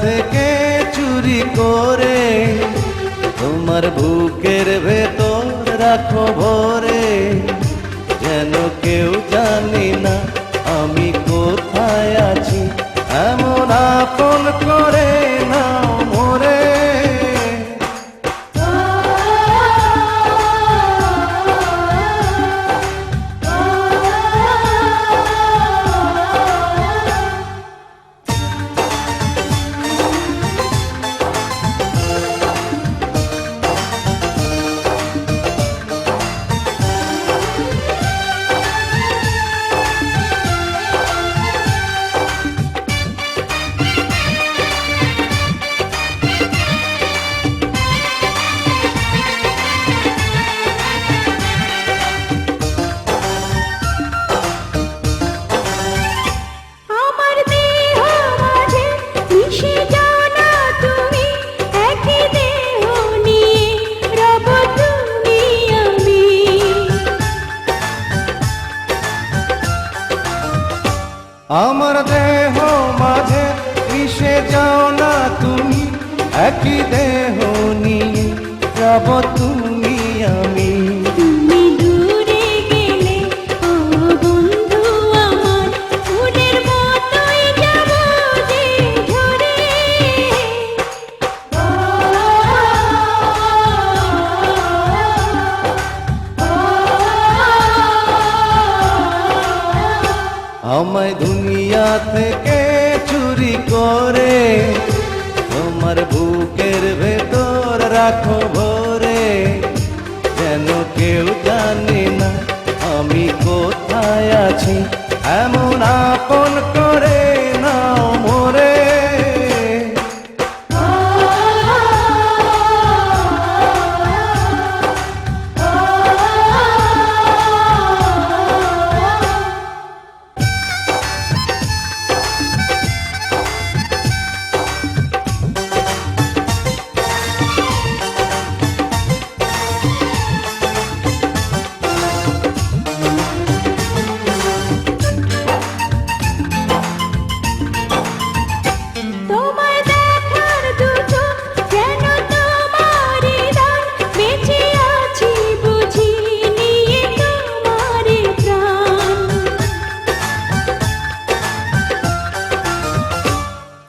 থেকে চুরি করে তোমার বুকের ভেতর রাখো ভরে, যেন কেউ জানি না আমি কোথায় আছি, এমন আপন করে নাও মোরে। আমার দেহ মাঝে মিশে যাও না তুমি, একই দেহ নিয়ে রব তুমি আমি। তুমি দূরে গেলে ও বন্ধু আমার, ফুলের মতোই যাব যে ঝরে। আমায় দুনিয়া থেকে চুরি করে তোমার বুকের ভেতর রাখো ভরে, যেন কেউ জানে না আমি কোথায় আছি, এমন আপন করে নাও মোরে।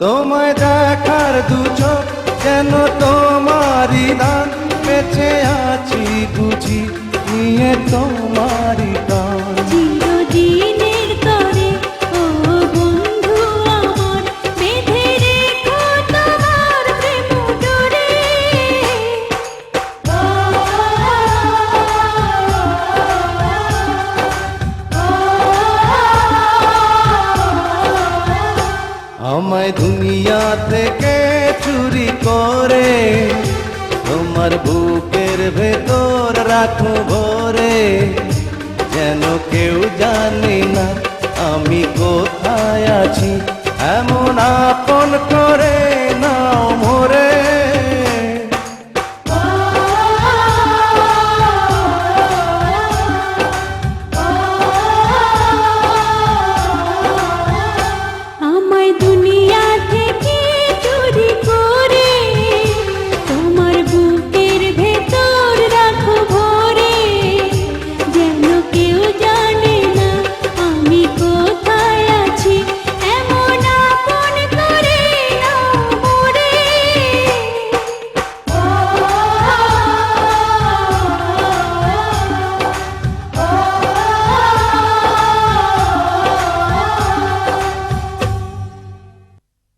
তোমায় দেখার দু চোখ যেন তোমারই দান, বেঁচে আছি বুঝি নিয়ে তোমারই গান। চিরদিনের তরে ও বন্ধু আমার, বেঁধে রেখো তোমার প্রেম ডোরে। আমায় দুনিয়া থেকে চুরি করে তোমার বুকের ভেতর রাখো ভরে, যেন কেউ জানে না আমি কোথায় আছি, এমন আপন করে